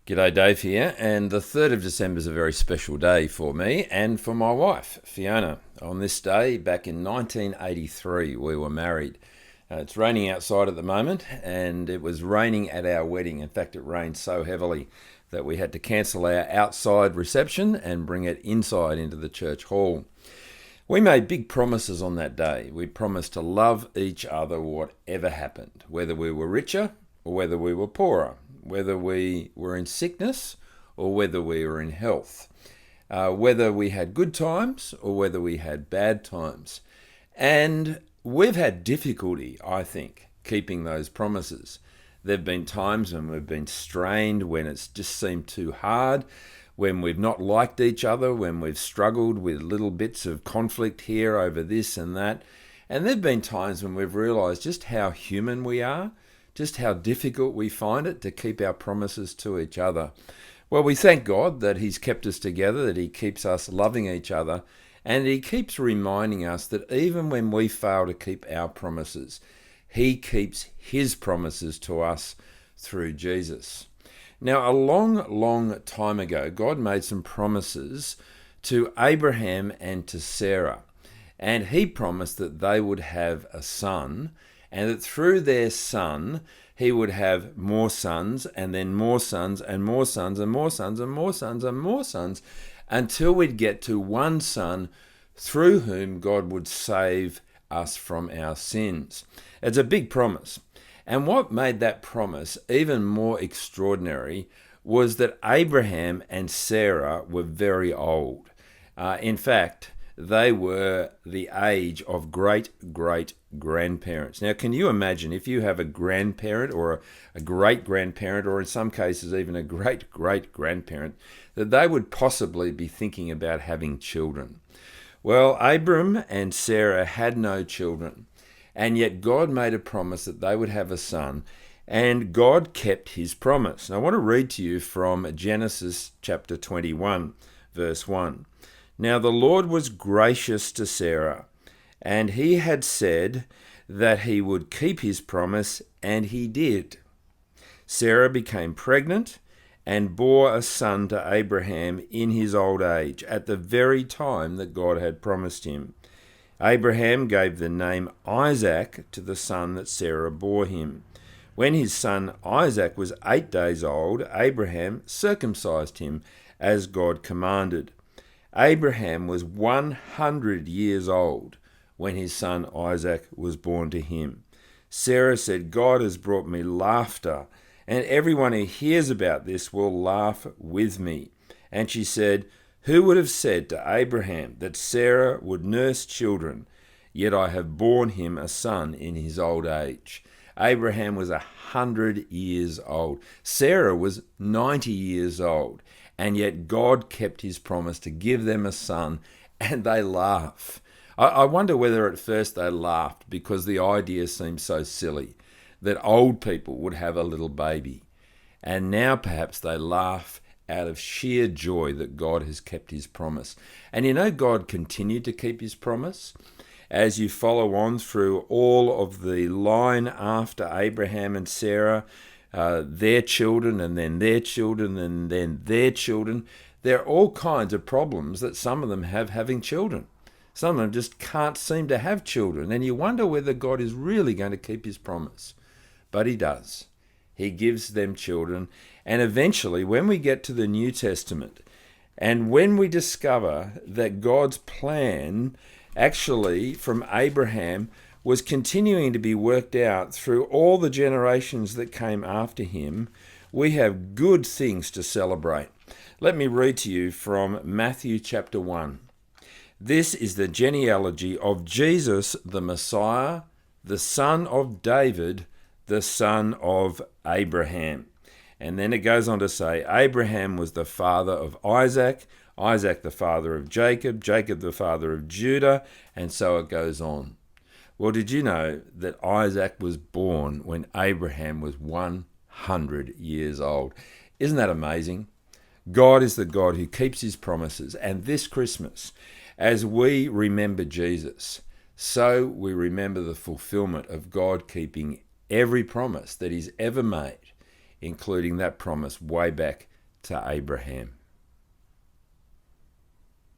G'day, Dave here, and the 3rd of December is a very special day for me and for my wife, Fiona. On this day, back in 1983, we were married. It's raining outside at the moment, and it was raining at our wedding. In fact, it rained so heavily that we had to cancel our outside reception and bring it inside into the church hall. We made big promises on that day. We promised to love each other whatever happened, whether we were richer or whether we were poorer, whether we were in sickness or whether we were in health, whether we had good times or whether we had bad times. And we've had difficulty, I think, keeping those promises. There have been times when we've been strained, when it's just seemed too hard, when we've not liked each other, when we've struggled with little bits of conflict here over this and that. And there have been times when we've realised just how human we are, just how difficult we find it to keep our promises to each other. Well, we thank God that He's kept us together, that He keeps us loving each other, and He keeps reminding us that even when we fail to keep our promises, He keeps His promises to us through Jesus. Now, a long time ago, God made some promises to Abraham and to Sarah, and He promised that they would have a son, and that through their son, he would have more sons, and then more sons, and more sons, and more sons, and more sons, and more sons, until we'd get to one son through whom God would save us from our sins. It's a big promise. And what made that promise even more extraordinary was that Abraham and Sarah were very old. In fact, they were the age of great-great-grandparents. Now, can you imagine if you have a grandparent or a great-grandparent, or in some cases even a great-great-grandparent, that they would possibly be thinking about having children? Well, Abram and Sarah had no children, and yet God made a promise that they would have a son, and God kept His promise. Now, I want to read to you from Genesis chapter 21, verse 1. Now the Lord was gracious to Sarah, and He had said that He would keep His promise, and He did. Sarah became pregnant and bore a son to Abraham in his old age, at the very time that God had promised him. Abraham gave the name Isaac to the son that Sarah bore him. When his son Isaac was 8 days old, Abraham circumcised him, as God commanded. Abraham was 100 years old when his son Isaac was born to him. Sarah said, God has brought me laughter, and everyone who hears about this will laugh with me. And she said, who would have said to Abraham that Sarah would nurse children? Yet I have borne him a son in his old age. Abraham was 100 years old. Sarah was 90 years old. And yet God kept His promise to give them a son, and they laugh. I wonder whether at first they laughed because the idea seemed so silly that old people would have a little baby. And now perhaps they laugh out of sheer joy that God has kept His promise. And you know, God continued to keep His promise. As you follow on through all of the line after Abraham and Sarah, their children, and then their children, and then their children. There are all kinds of problems that some of them have having children. Some of them just can't seem to have children. And you wonder whether God is really going to keep His promise. But He does. He gives them children. And eventually, when we get to the New Testament, and when we discover that God's plan actually from Abraham was continuing to be worked out through all the generations that came after him, we have good things to celebrate. Let me read to you from Matthew chapter 1. This is the genealogy of Jesus the Messiah, the son of David, the son of Abraham. And then it goes on to say, Abraham was the father of Isaac, Isaac the father of Jacob, Jacob the father of Judah, and so it goes on. Well, did you know that Isaac was born when Abraham was 100 years old? Isn't that amazing? God is the God who keeps His promises. And this Christmas, as we remember Jesus, so we remember the fulfillment of God keeping every promise that He's ever made including that promise way back to Abraham.